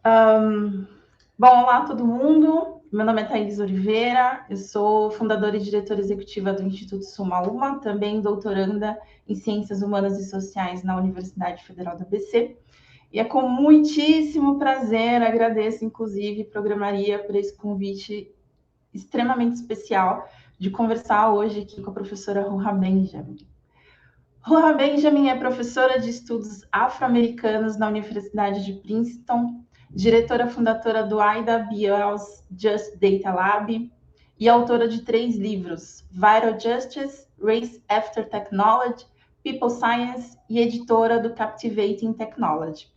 Um, Bom, olá todo mundo. Meu nome é Tais Oliveira, eu sou fundadora e diretora executiva do Instituto Sumaúma, também doutoranda em Ciências Humanas e Sociais na Universidade Federal do ABC. E é com muitíssimo prazer, agradeço inclusive PrograMaria por esse convite extremamente especial de conversar hoje aqui com a professora Ruha Benjamin. Ruha Benjamin é professora de estudos afro-americanos na Universidade de Princeton, diretora fundadora do IWL's Just Data Lab e autora de 3 livros, Viral Justice, Race After Technology, People Science e editora do Captivating Technology.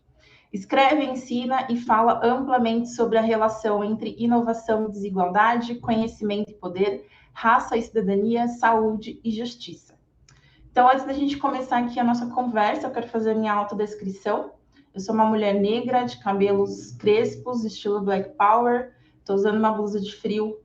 Escreve, ensina e fala amplamente sobre a relação entre inovação e desigualdade, conhecimento e poder, raça e cidadania, saúde e justiça. Então, antes da gente começar aqui a nossa conversa, eu quero fazer a minha autodescrição. Eu sou uma mulher negra, de cabelos crespos, estilo Black Power. Estou usando uma blusa de frio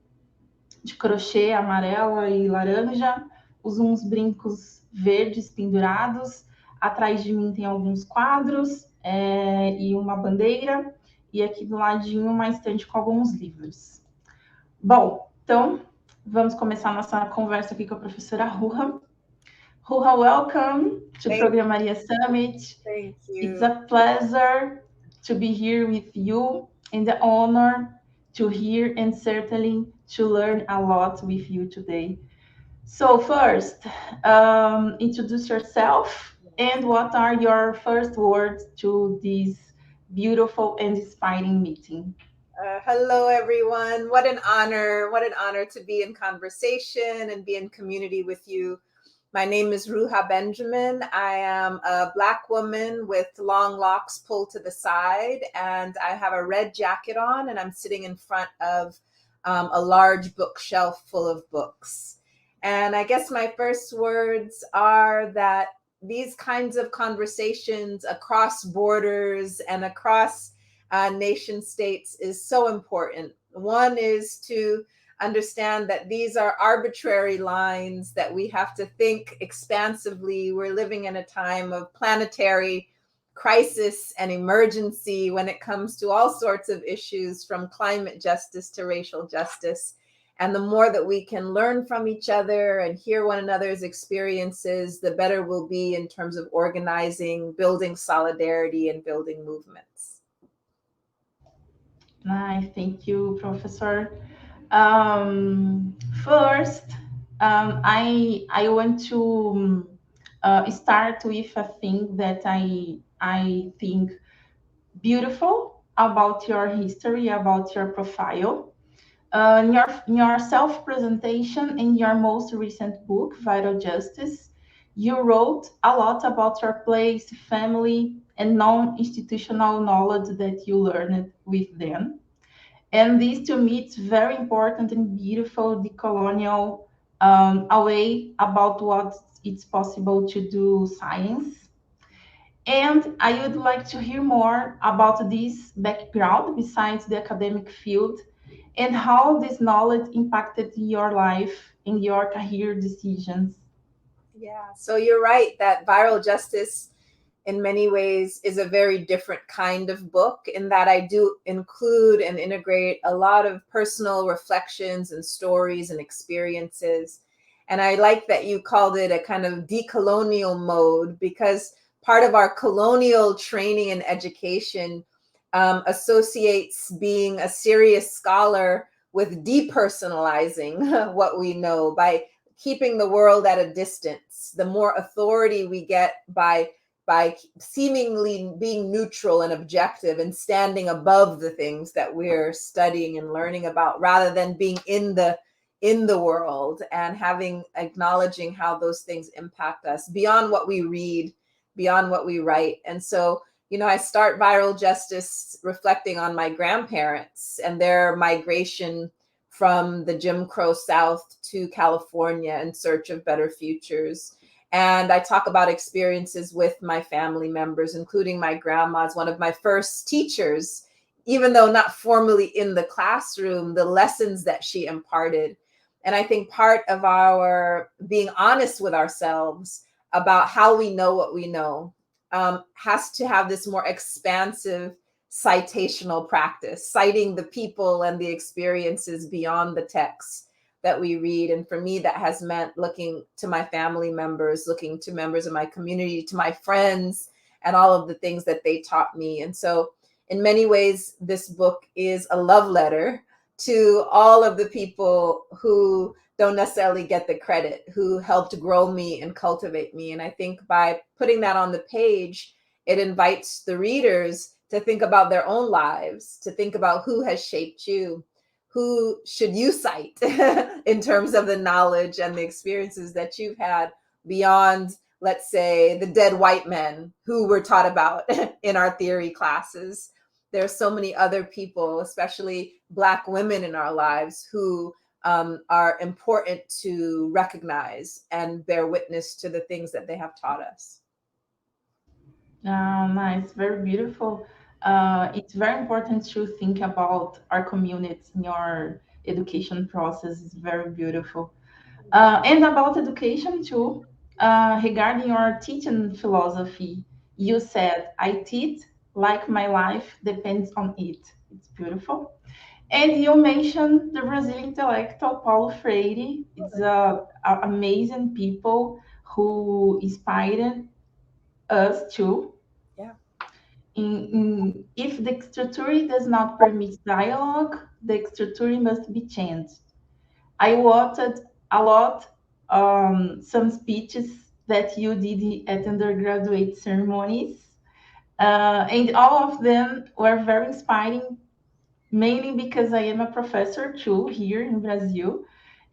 de crochê amarela e laranja. Uso uns brincos verdes pendurados. Atrás de mim tem alguns quadros e uma bandeira. E aqui do ladinho uma estante com alguns livros. Bom, então, vamos começar a nossa conversa aqui com a professora Ruha. Ruha, welcome to PrograMaria Summit. Thank you. It's a pleasure to be here with you and the honor to hear and certainly to learn a lot with you today. So first, introduce yourself and what are your first words to this beautiful and inspiring meeting? Hello, everyone. What an honor to be in conversation and be in community with you. My name is Ruha Benjamin. I am a Black woman with long locks pulled to the side, and I have a red jacket on, and I'm sitting in front of a large bookshelf full of books. And I guess my first words are that these kinds of conversations across borders and across nation states is so important. One is to understand that these are arbitrary lines, that we have to think expansively. We're living in a time of planetary crisis and emergency when it comes to all sorts of issues, from climate justice to racial justice. And the more that we can learn from each other and hear one another's experiences, the better we'll be in terms of organizing, building solidarity, and building movements. Nice, thank you, Professor. First, I want to start with a thing that I think beautiful about your history, about your profile. In your self-presentation in your most recent book, Vital Justice, you wrote a lot about your place, family, and non-institutional knowledge that you learned with them. And this, to me, it's very important and beautiful, decolonial way about what it's possible to do science. And I would like to hear more about this background besides the academic field and how this knowledge impacted your life and your career decisions. Yeah, so you're right that Viral Justice in many ways is a very different kind of book, in that I do include and integrate a lot of personal reflections and stories and experiences. And I like that you called it a kind of decolonial mode, because part of our colonial training and education associates being a serious scholar with depersonalizing what we know, by keeping the world at a distance. The more authority we get by seemingly being neutral and objective and standing above the things that we're studying and learning about, rather than being in the world and acknowledging how those things impact us beyond what we read, beyond what we write. And so, I start Viral Justice reflecting on my grandparents and their migration from the Jim Crow South to California in search of better futures. And I talk about experiences with my family members, including my grandma as one of my first teachers, even though not formally in the classroom, the lessons that she imparted. And I think part of our being honest with ourselves about how we know what we know has to have this more expansive citational practice, citing the people and the experiences beyond the texts that we read. And for me, that has meant looking to my family members, looking to members of my community, to my friends, and all of the things that they taught me. And so in many ways, this book is a love letter to all of the people who don't necessarily get the credit, who helped grow me and cultivate me. And I think by putting that on the page, it invites the readers to think about their own lives, to think about who has shaped you, who should you cite in terms of the knowledge and the experiences that you've had beyond, let's say, the dead white men who were taught about in our theory classes. There are so many other people, especially Black women in our lives, who are important to recognize and bear witness to the things that they have taught us. Nice, very beautiful. It's very important to think about our communities in your education process. It's very beautiful. And about education too, regarding your teaching philosophy, you said, I teach like my life depends on it. It's beautiful. And you mentioned the Brazilian intellectual Paulo Freire. It's amazing people who inspired us too. Yeah. If the structure does not permit dialogue, the structure must be changed. I watched a lot some speeches that you did at undergraduate ceremonies, and all of them were very inspiring, mainly because I am a professor too here in Brazil.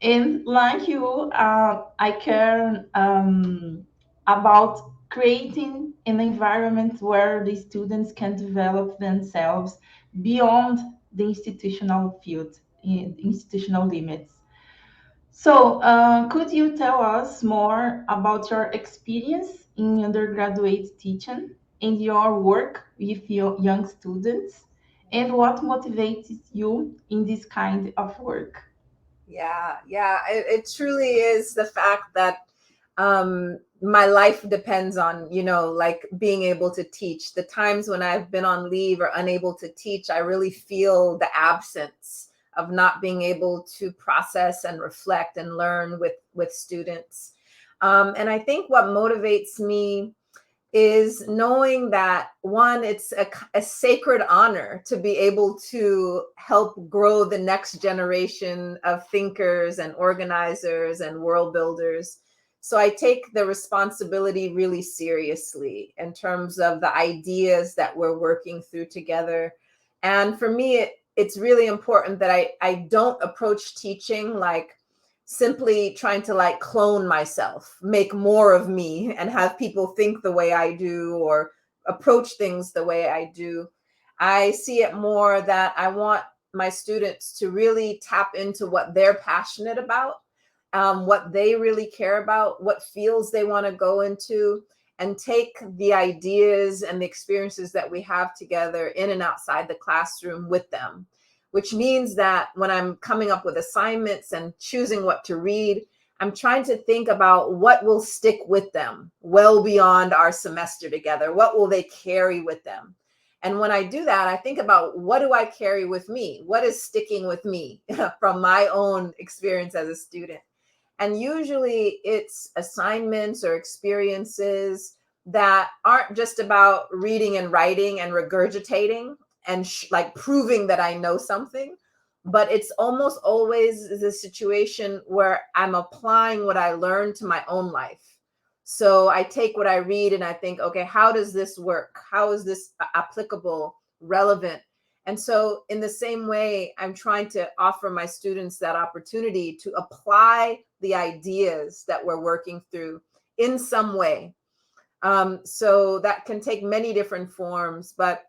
And like you, I care about creating an environment where the students can develop themselves beyond the institutional field, institutional limits. So, could you tell us more about your experience in undergraduate teaching and your work with your young students, and what motivates you in this kind of work? Yeah, it truly is the fact that my life depends on, like being able to teach. The times when I've been on leave or unable to teach, I really feel the absence of not being able to process and reflect and learn with students. And I think what motivates me is knowing that, one, it's a sacred honor to be able to help grow the next generation of thinkers and organizers and world builders. So I take the responsibility really seriously in terms of the ideas that we're working through together. And for me, it's really important that I don't approach teaching like simply trying to like clone myself, make more of me, and have people think the way I do or approach things the way I do. I see it more that I want my students to really tap into what they're passionate about, what they really care about, what fields they want to go into, and take the ideas and the experiences that we have together in and outside the classroom with them. Which means that when I'm coming up with assignments and choosing what to read, I'm trying to think about what will stick with them well beyond our semester together. What will they carry with them? And when I do that, I think about, what do I carry with me? What is sticking with me from my own experience as a student? And usually it's assignments or experiences that aren't just about reading and writing and regurgitating and like proving that I know something, but it's almost always the situation where I'm applying what I learned to my own life. So I take what I read and I think, okay, how does this work? How is this applicable, relevant? And so in the same way, I'm trying to offer my students that opportunity to apply the ideas that we're working through in some way. So that can take many different forms, but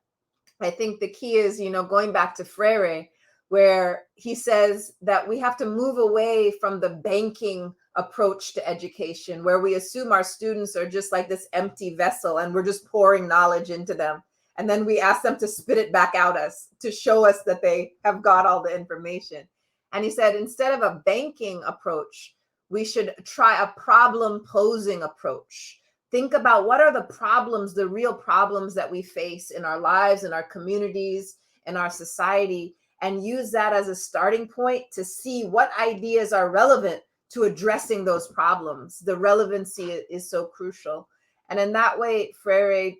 I think the key is, going back to Freire, where he says that we have to move away from the banking approach to education, where we assume our students are just like this empty vessel and we're just pouring knowledge into them. And then we ask them to spit it back out us to show us that they have got all the information. And he said, instead of a banking approach, we should try a problem posing approach, think about what are the problems, the real problems that we face in our lives, in our communities, in our society, and use that as a starting point to see what ideas are relevant to addressing those problems. The relevancy is so crucial. And in that way, Freire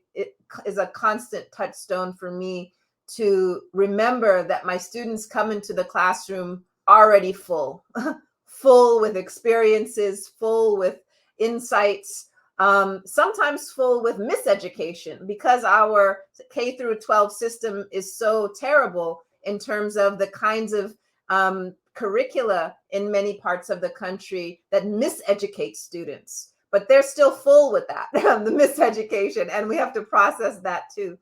is a constant touchstone for me to remember that my students come into the classroom already full, full with experiences, full with insights, sometimes full with miseducation, because our K through 12 system is so terrible in terms of the kinds of curricula in many parts of the country that miseducate students. But they're still full with that, the miseducation, and we have to process that too.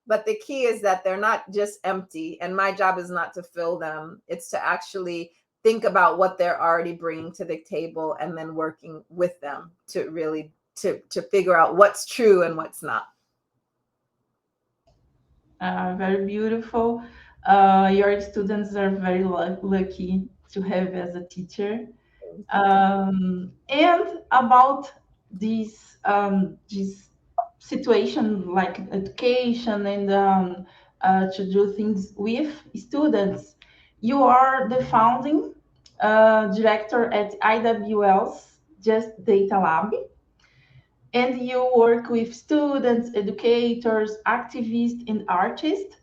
But the key is that they're not just empty, and my job is not to fill them. It's to actually think about what they're already bringing to the table and then working with them to really to figure out what's true and what's not. Very beautiful. Your students are very lucky to have as a teacher. And about this situation like education and to do things with students, you are the founding director at IWL's Just Data Lab, and you work with students, educators, activists, and artists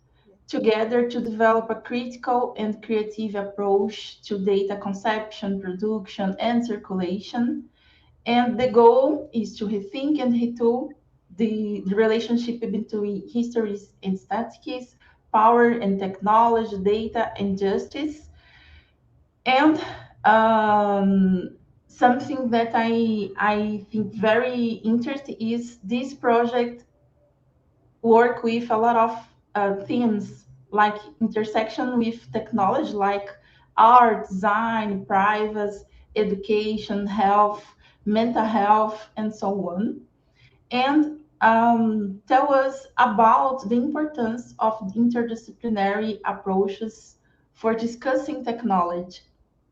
together to develop a critical and creative approach to data conception, production, and circulation. And the goal is to rethink and retool the relationship between histories and statistics, power and technology, data and justice. And something that I think very interesting is this project work with a lot of themes like intersection with technology, like art, design, privacy, education, health, mental health, and so on. And tell us about the importance of interdisciplinary approaches for discussing technology.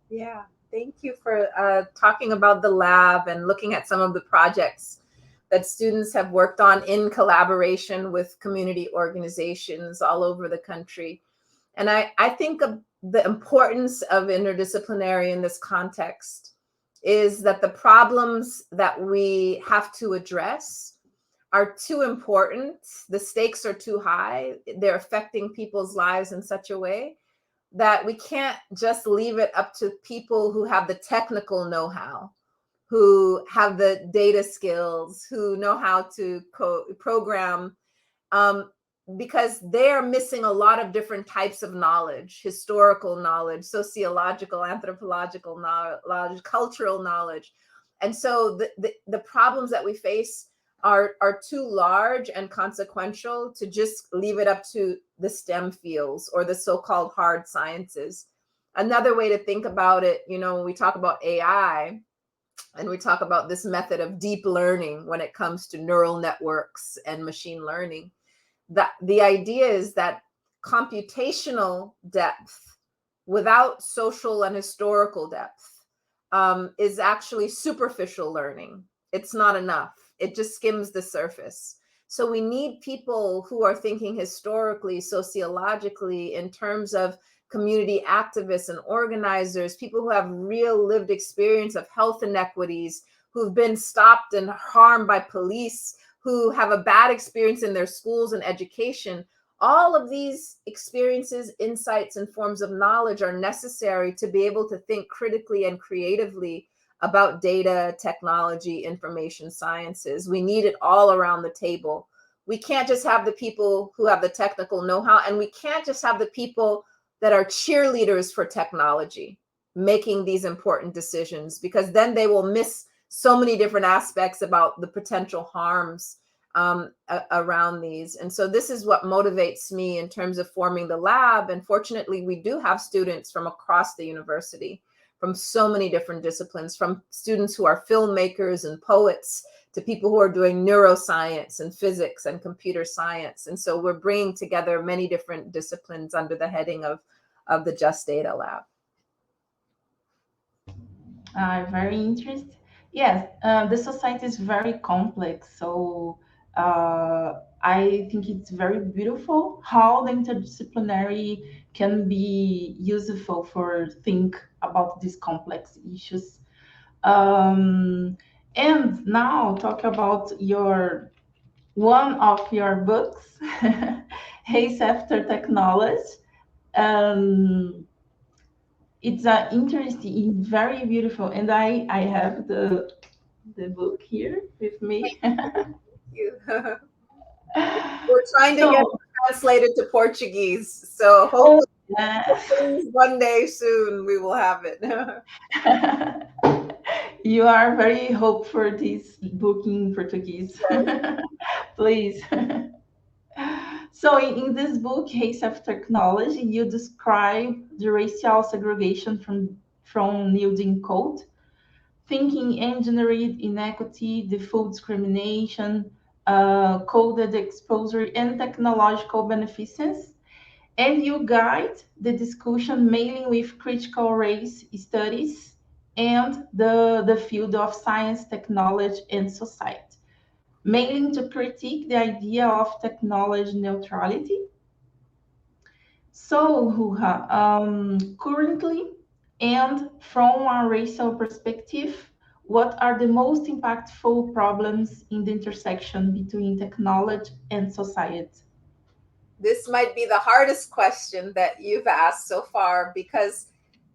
Yeah, thank you for talking about the lab and looking at some of the projects that students have worked on in collaboration with community organizations all over the country. And I think of the importance of interdisciplinary in this context is that the problems that we have to address are too important. The stakes are too high. They're affecting people's lives in such a way that we can't just leave it up to people who have the technical know-how, who have the data skills, who know how to program, because they're missing a lot of different types of knowledge: historical knowledge, sociological, anthropological knowledge, cultural knowledge. And so the problems that we face are too large and consequential to just leave it up to the STEM fields or the so-called hard sciences. Another way to think about it, when we talk about AI and we talk about this method of deep learning when it comes to neural networks and machine learning, that the idea is that computational depth without social and historical depth is actually superficial learning. It's not enough. It just skims the surface. So we need people who are thinking historically, sociologically, in terms of community activists and organizers, people who have real lived experience of health inequities, who've been stopped and harmed by police, who have a bad experience in their schools and education. All of these experiences, insights, and forms of knowledge are necessary to be able to think critically and creatively about data, technology, information sciences. We need it all around the table. We can't just have the people who have the technical know-how, and we can't just have the people that are cheerleaders for technology making these important decisions, because then they will miss so many different aspects about the potential harms around these. And so this is what motivates me in terms of forming the lab. And fortunately, we do have students from across the university, from so many different disciplines, from students who are filmmakers and poets to people who are doing neuroscience and physics and computer science. And so we're bringing together many different disciplines under the heading of the Just Data Lab. Very interesting. Yes, the society is very complex. So I think it's very beautiful how the interdisciplinary can be useful for think about these complex issues. Um, and now talk about your one of your books, Haste After Technology. Um, it's interesting, very beautiful, and I have the book here with me. You. We're trying to get So, it translated to Portuguese. So oh, hopefully yeah. one day soon we will have it. You are very hope for this book in Portuguese. Please. So in this book, Haste of Technology, you describe the racial segregation from Newton Code, thinking engineered inequity, the food discrimination, coded exposure, and technological beneficence. And you guide the discussion mainly with critical race studies and the field of science, technology, and society, mainly to critique the idea of technology neutrality. So, Ruha, currently and from a racial perspective, what are the most impactful problems in the intersection between technology and society? This might be the hardest question that you've asked so far because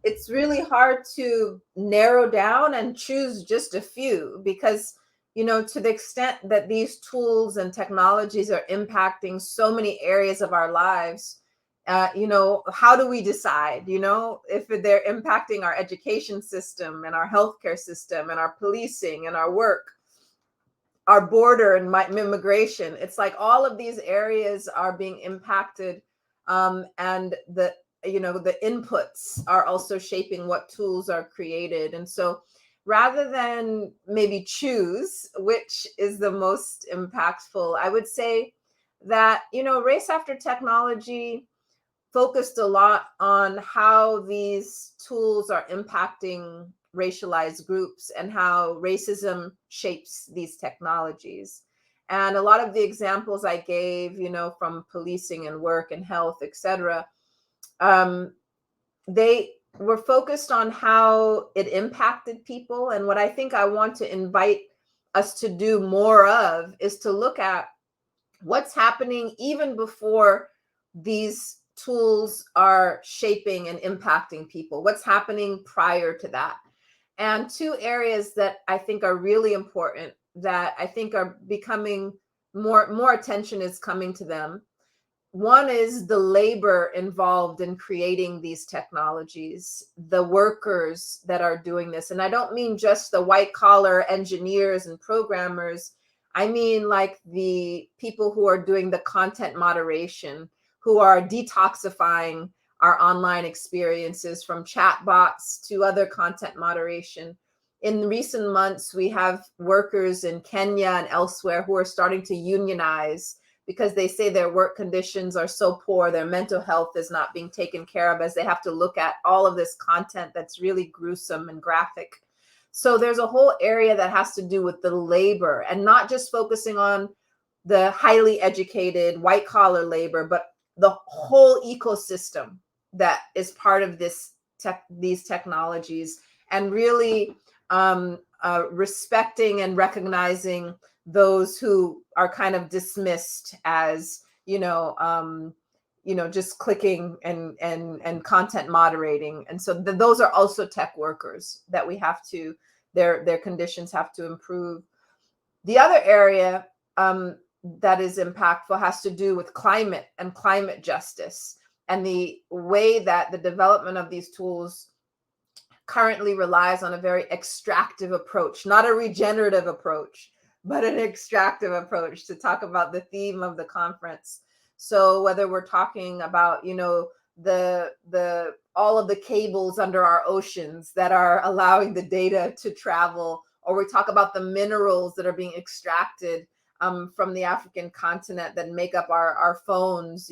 it's really hard to narrow down and choose just a few because to the extent that these tools and technologies are impacting so many areas of our lives, how do we decide if they're impacting our education system and our healthcare system and our policing and our work, our border and immigration? It's like all of these areas are being impacted, and the inputs are also shaping what tools are created. And so rather than maybe choose which is the most impactful, I would say that race after technology focused a lot on how these tools are impacting racialized groups and how racism shapes these technologies. And a lot of the examples I gave, from policing and work and health, etc., they were focused on how it impacted people. And what I think I want to invite us to do more of is to look at what's happening even before these tools are shaping and impacting people. What's happening prior to that? And two areas that I think are really important, that I think are becoming more attention is coming to them. One is the labor involved in creating these technologies, the workers that are doing this. And I don't mean just the white collar engineers and programmers. I mean like the people who are doing the content moderation, who are detoxifying our online experiences, from chatbots to other content moderation. In recent months, we have workers in Kenya and elsewhere who are starting to unionize because they say their work conditions are so poor, their mental health is not being taken care of, as they have to look at all of this content that's really gruesome and graphic. So there's a whole area that has to do with the labor, and not just focusing on the highly educated white collar labor, but the whole ecosystem that is part of these technologies, and really respecting and recognizing those who are kind of dismissed as just clicking and content moderating. And so those are also tech workers that we have to, their conditions have to improve. The other area that is impactful has to do with climate and climate justice, and the way that the development of these tools currently relies on a very extractive approach, not a regenerative approach, but an extractive approach, to talk about the theme of the conference. So whether we're talking about, the all of the cables under our oceans that are allowing the data to travel, or we talk about the minerals that are being extracted from the African continent that make up our phones,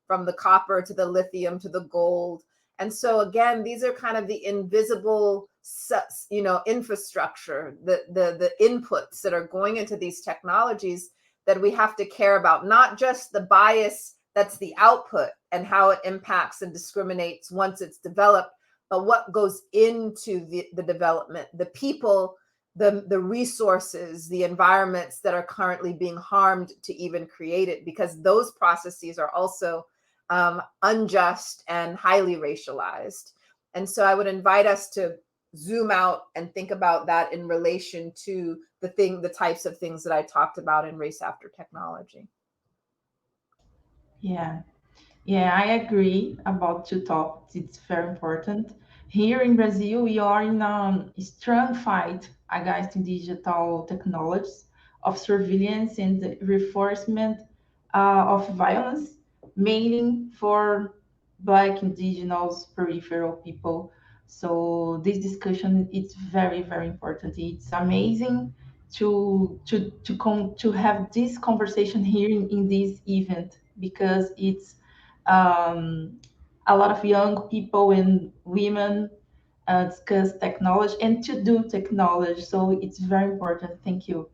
from the copper to the lithium to the gold. And so again, these are kind of the invisible infrastructure, the inputs that are going into these technologies that we have to care about, not just the bias that's the output and how it impacts and discriminates once it's developed, but what goes into the development, the people, the resources, the environments that are currently being harmed to even create it, because those processes are also unjust and highly racialized. And so I would invite us to zoom out and think about that in relation to the types of things that I talked about in Race After Technology. Yeah, I agree about two topics. It's very important. Here in Brazil, we are in a strong fight against digital technologies of surveillance and the reinforcement of violence, mainly for Black, Indigenous, peripheral people. So this discussion is very, very important. It's amazing to have this conversation here in this event, because it's a lot of young people and women discuss technology and to do technology. So it's very important. Thank you.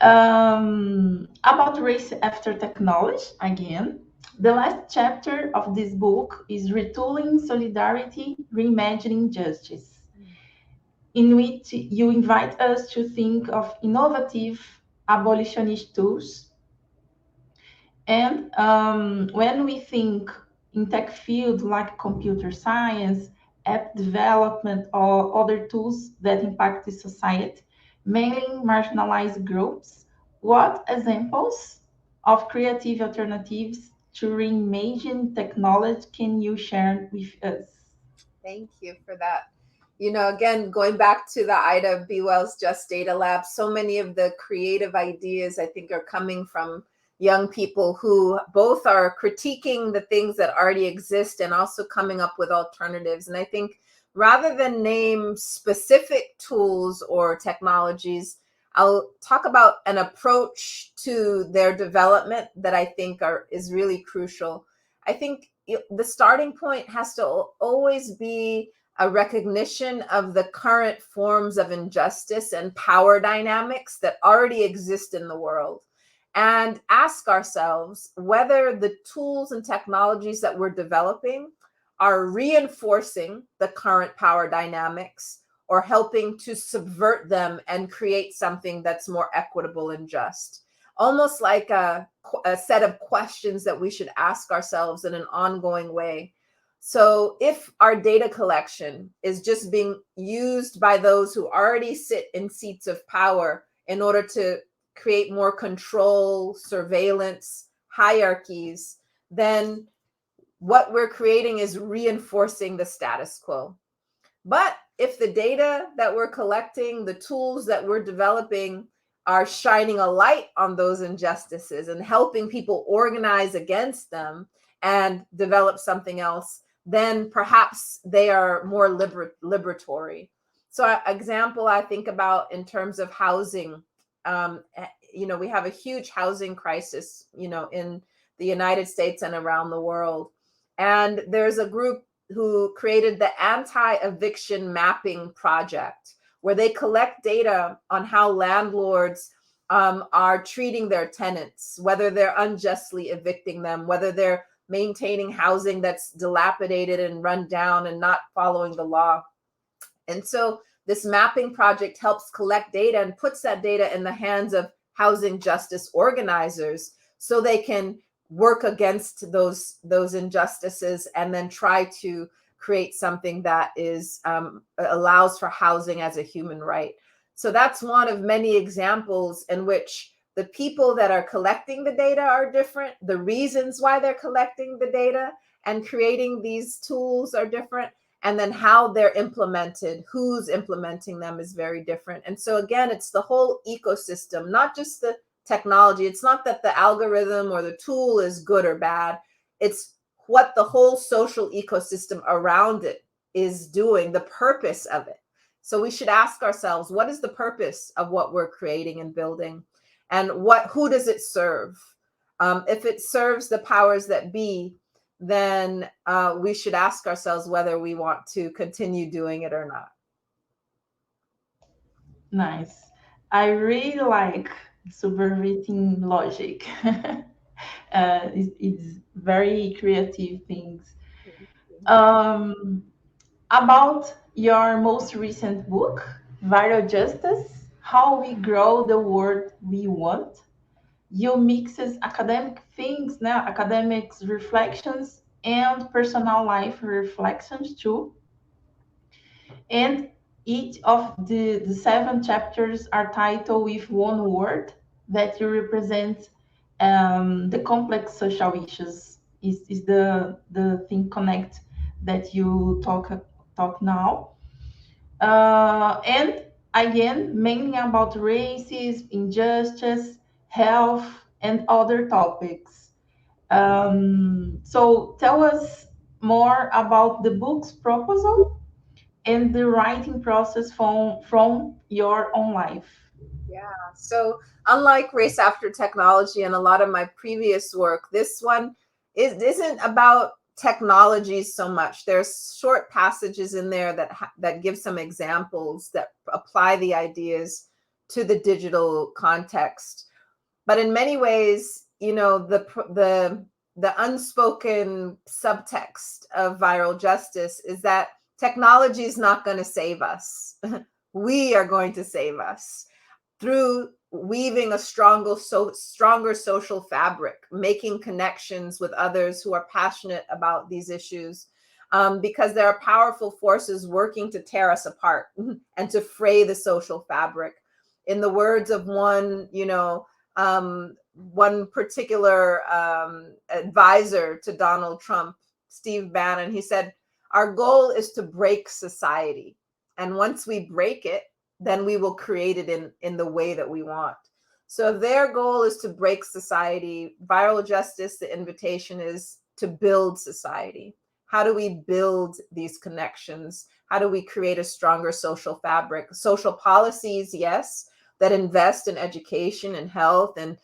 About Race After Technology, again, the last chapter of this book is Retooling Solidarity, Reimagining Justice, in which you invite us to think of innovative abolitionist tools. And when we think in tech field like computer science, app development, or other tools that impact the society, mainly marginalized groups, what examples of creative alternatives to reimagine technology can you share with us? Thank you for that. Again, going back to the Ida B. Wells Just Data Lab, so many of the creative ideas I think are coming from young people who both are critiquing the things that already exist and also coming up with alternatives. And I think rather than name specific tools or technologies, I'll talk about an approach to their development that I think is really crucial. I think the starting point has to always be a recognition of the current forms of injustice and power dynamics that already exist in the world, and ask ourselves whether the tools and technologies that we're developing are reinforcing the current power dynamics or helping to subvert them and create something that's more equitable and just. Almost like a set of questions that we should ask ourselves in an ongoing way. So if our data collection is just being used by those who already sit in seats of power in order to create more control, surveillance, hierarchies, then what we're creating is reinforcing the status quo. But if the data that we're collecting, the tools that we're developing are shining a light on those injustices and helping people organize against them and develop something else, then perhaps they are more liberatory. So an example I think about in terms of housing, we have a huge housing crisis, in the United States and around the world. And there's a group who created the Anti-Eviction Mapping Project, where they collect data on how landlords are treating their tenants, whether they're unjustly evicting them, whether they're maintaining housing that's dilapidated and run down and not following the law. And so this mapping project helps collect data and puts that data in the hands of housing justice organizers so they can work against those injustices and then try to create something that is allows for housing as a human right. So that's one of many examples in which the people that are collecting the data are different, the reasons why they're collecting the data and creating these tools are different, and then how they're implemented, who's implementing them is very different. And so again, it's the whole ecosystem, not just the technology. It's not that the algorithm or the tool is good or bad. It's what the whole social ecosystem around it is doing, the purpose of it. So we should ask ourselves, what is the purpose of what we're creating and building? And who does it serve? If it serves the powers that be, then we should ask ourselves whether we want to continue doing it or not. Nice. I really like supervising logic. It's very creative things. About your most recent book, Viral Justice, How We Grow the World We Want, you mixes academic things, né? Academics reflections and personal life reflections too. And each of the 7 chapters are titled with one word that you represent the complex social issues. Is the thing connect that you talk now. And again, mainly about racism, injustice, health, and other topics. So tell us more about the book's proposal and the writing process from your own life. Yeah. So unlike Race After Technology and a lot of my previous work, this one isn't about technology so much. There's short passages in there that give some examples that apply the ideas to the digital context. But in many ways, you know, the unspoken subtext of Viral Justice is that technology is not going to save us. We are going to save us through weaving a stronger social fabric, making connections with others who are passionate about these issues, because there are powerful forces working to tear us apart and to fray the social fabric. In the words of one, one particular advisor to Donald Trump, Steve Bannon, he said, our goal is to break society. And once we break it, then we will create it in the way that we want. So if their goal is to break society, Viral Justice, the invitation is to build society. How do we build these connections? How do we create a stronger social fabric? Social policies, yes, that invest in education and health and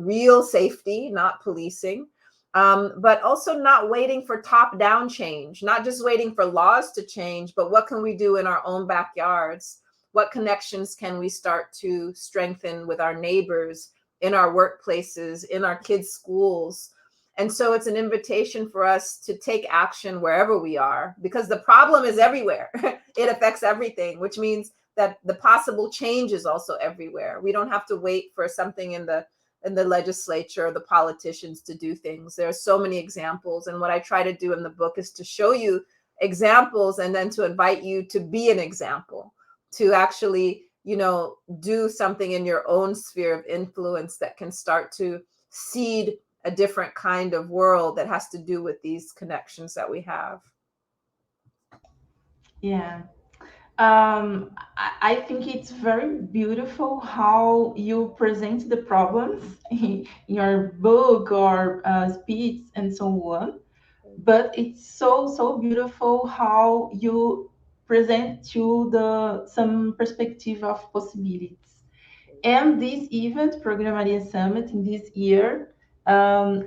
real safety, not policing, but also not waiting for top-down change, not just waiting for laws to change, but what can we do in our own backyards? What connections can we start to strengthen with our neighbors, in our workplaces, in our kids' schools? And so it's an invitation for us to take action wherever we are, because the problem is everywhere. It affects everything, which means that the possible change is also everywhere. We don't have to wait for something in the legislature or the politicians to do things. There are so many examples. And what I try to do in the book is to show you examples and then to invite you to be an example, to actually, do something in your own sphere of influence that can start to seed a different kind of world that has to do with these connections that we have. Yeah. I think it's very beautiful how you present the problems in your book or speech and so on. But it's so beautiful how you present to some perspective of possibilities. And this event, PrograMaria Summit in this year,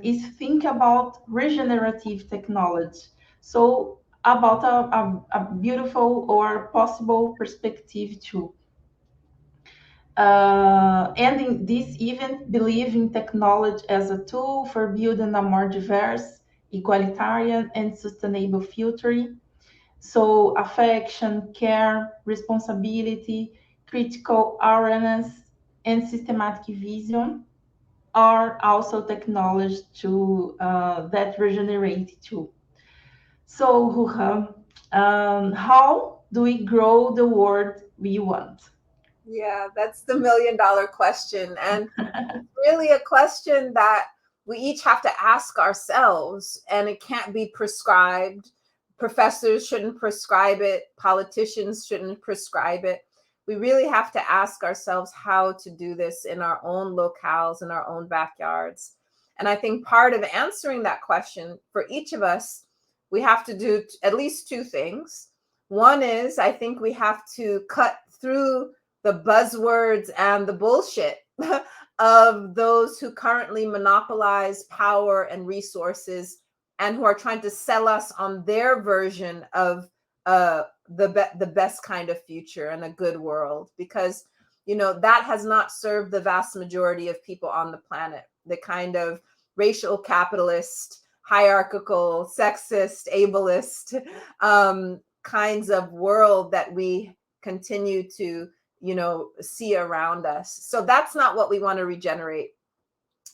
is think about regenerative technology. So about a beautiful or possible perspective too. And in this event, believe in technology as a tool for building a more diverse, egalitarian, and sustainable future. So affection, care, responsibility, critical awareness, and systematic vision are also technology to that regenerate too. So, Ruha, how do we grow the world we want? Yeah, that's the $1 million question. And it's really a question that we each have to ask ourselves, and it can't be prescribed. Professors shouldn't prescribe it. Politicians shouldn't prescribe it. We really have to ask ourselves how to do this in our own locales, in our own backyards. And I think part of answering that question for each of us, we have to do at least 2 things. One is, I think we have to cut through the buzzwords and the bullshit of those who currently monopolize power and resources and who are trying to sell us on their version of the best kind of future and a good world, because that has not served the vast majority of people on the planet. The kind of racial capitalist, hierarchical, sexist, ableist kinds of world that we continue to see around us. So that's not what we want to regenerate.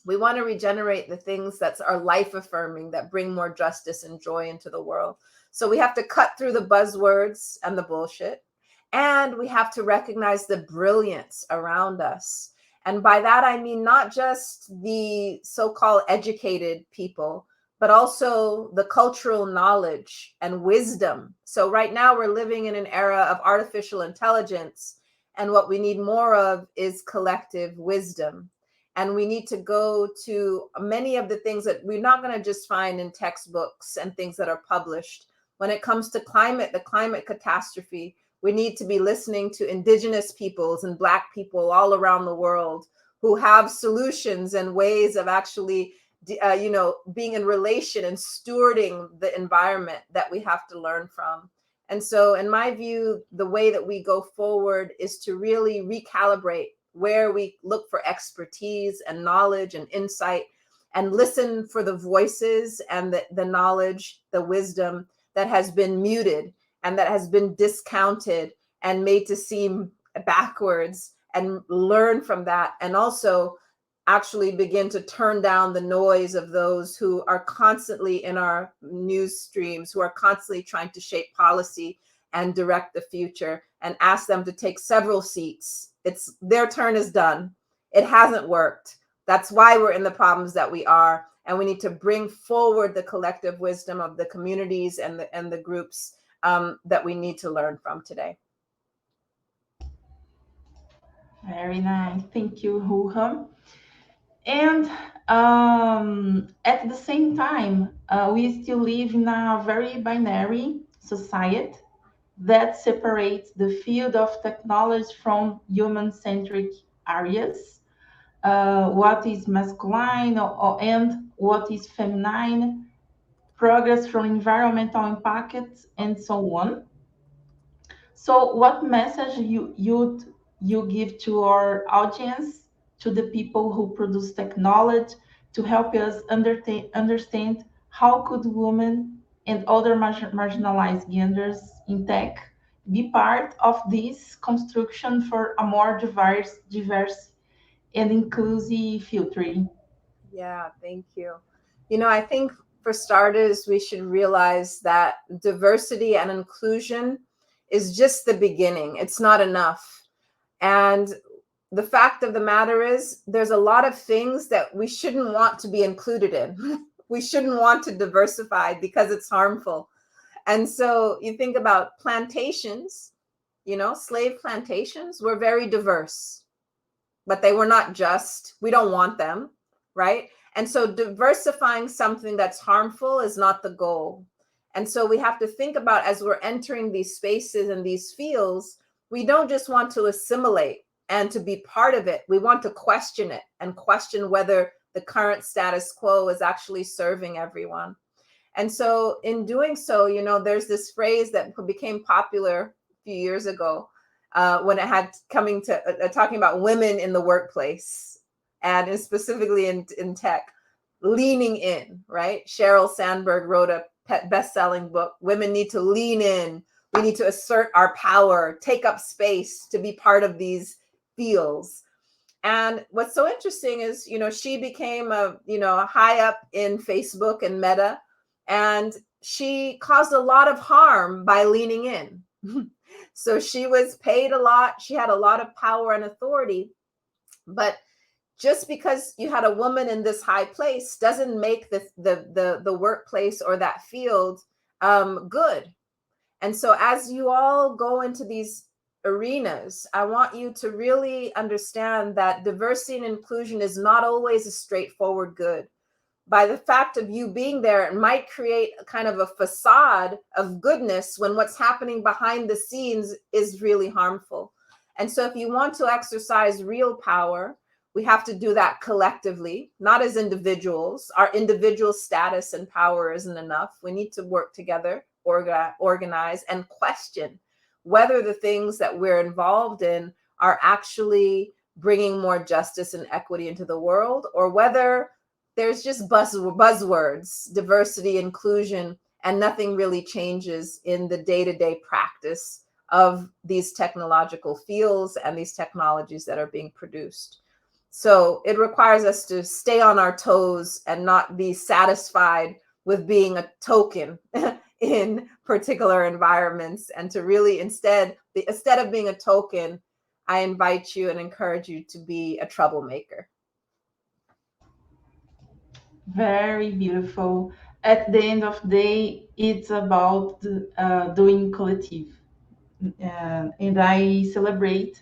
We want to regenerate the things that are life affirming, that bring more justice and joy into the world. So we have to cut through the buzzwords and the bullshit, and we have to recognize the brilliance around us. And by that, I mean not just the so-called educated people, but also the cultural knowledge and wisdom. So right now we're living in an era of artificial intelligence, and what we need more of is collective wisdom. And we need to go to many of the things that we're not going to just find in textbooks and things that are published. When it comes to the climate catastrophe, we need to be listening to indigenous peoples and Black people all around the world who have solutions and ways of actually, being in relation and stewarding the environment that we have to learn from. And so in my view, the way that we go forward is to really recalibrate where we look for expertise and knowledge and insight, and listen for the voices and the knowledge, the wisdom that has been muted and that has been discounted and made to seem backwards, and learn from that, and also actually begin to turn down the noise of those who are constantly in our news streams, who are constantly trying to shape policy and direct the future, and ask them to take several seats. Their turn is done. It hasn't worked. That's why we're in the problems that we are. And we need to bring forward the collective wisdom of the communities and the groups that we need to learn from today. Very nice. Thank you, Ruha. And at the same time, we still live in a very binary society that separates the field of technology from human-centric areas. What is masculine and what is feminine, progress from environmental impact, and so on. So what message you give to our audience, to the people who produce technology, to help us understand how could women and other marginalized genders in tech be part of this construction for a more diverse and inclusive future? Yeah, thank you. I think for starters, we should realize that diversity and inclusion is just the beginning. It's not enough. And the fact of the matter is, there's a lot of things that we shouldn't want to be included in. We shouldn't want to diversify because it's harmful. And so you think about plantations, slave plantations were very diverse, but they were not just. We don't want them, right? And so diversifying something that's harmful is not the goal. And so we have to think about, as we're entering these spaces and these fields, we don't just want to assimilate and to be part of it. We want to question it and question whether the current status quo is actually serving everyone. And so in doing so, there's this phrase that became popular a few years ago when it had coming to talking about women in the workplace, and specifically in tech, leaning in, right? Sheryl Sandberg wrote a best-selling book, Women Need to Lean In. We need to assert our power, take up space to be part of these fields. And what's so interesting is, she became a high up in Facebook and Meta, and she caused a lot of harm by leaning in. So she was paid a lot. She had a lot of power and authority, but just because you had a woman in this high place doesn't make the workplace or that field good. And so as you all go into these arenas, I want you to really understand that diversity and inclusion is not always a straightforward good. By the fact of you being there, it might create a kind of a facade of goodness when what's happening behind the scenes is really harmful. And so if you want to exercise real power, we have to do that collectively, not as individuals. Our individual status and power isn't enough. We need to work together, organize, and question whether the things that we're involved in are actually bringing more justice and equity into the world, or whether there's just buzzwords, diversity, inclusion, and nothing really changes in the day-to-day practice of these technological fields and these technologies that are being produced. So it requires us to stay on our toes and not be satisfied with being a token in particular environments, and to really instead of being a token, I invite you and encourage you to be a troublemaker. Very beautiful. At the end of the day, it's about doing collective. And I celebrate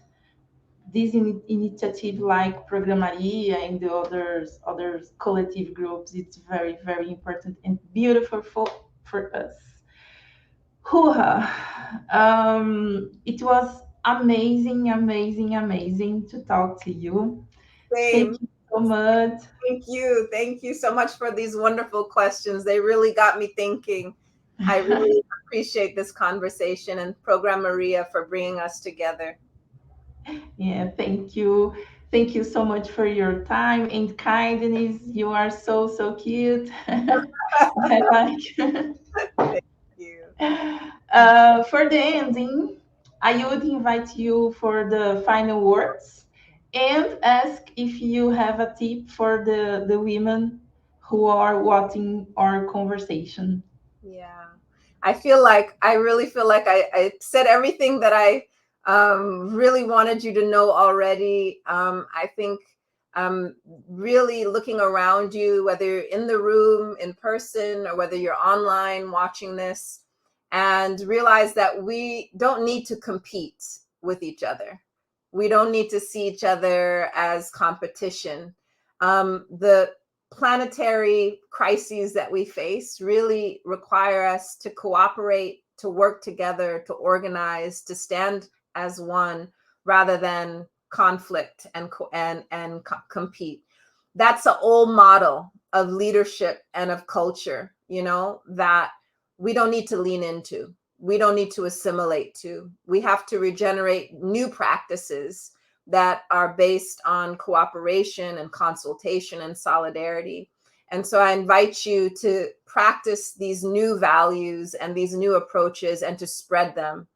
this initiative like PrograMaria and the other collective groups. It's very, very important and beautiful for us. Ruha, it was amazing to talk to you. Same. Thank you so much. Thank you so much for these wonderful questions. They really got me thinking. I really appreciate this conversation, and PrograMaria for bringing us together. Yeah, thank you. Thank you so much for your time and kindness. You are so cute. I like. Thank you. For the ending, I would invite you for the final words and ask if you have a tip for the women who are watching our conversation. Yeah, I really feel like I said everything that I really wanted you to know already. I think really looking around you, whether you're in the room in person or whether you're online watching this, and realize that we don't need to compete with each other. We don't need to see each other as competition. The planetary crises that we face really require us to cooperate, to work together, to organize, to stand as one rather than conflict and compete. That's an old model of leadership and of culture, that we don't need to lean into. We don't need to assimilate to. We have to regenerate new practices that are based on cooperation and consultation and solidarity. And so I invite you to practice these new values and these new approaches and to spread them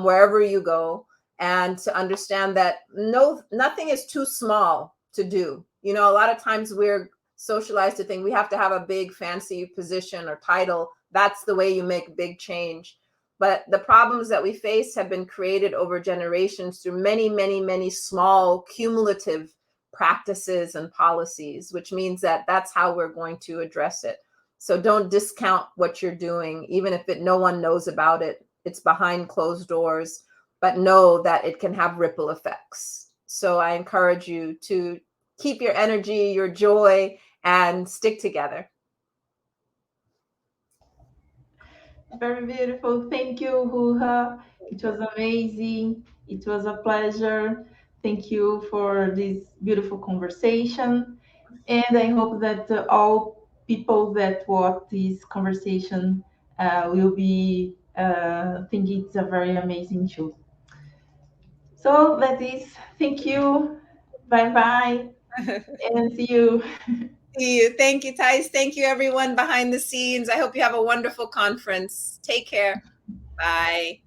wherever you go, and to understand that nothing is too small to do. A lot of times we're socialized to think we have to have a big fancy position or title. That's the way you make big change. But the problems that we face have been created over generations through many small cumulative practices and policies, which means that that's how we're going to address it. So don't discount what you're doing, even if no one knows about it. It's behind closed doors, but know that it can have ripple effects. So I encourage you to keep your energy, your joy, and stick together. Very beautiful. Thank you, Ruha. It was amazing. It was a pleasure. Thank you for this beautiful conversation. And I hope that all people that watch this conversation will be think it's a very amazing show. So that is, thank you. Bye-bye. And see you. See you. Thank you, Taís. Thank you, everyone behind the scenes. I hope you have a wonderful conference. Take care. Bye.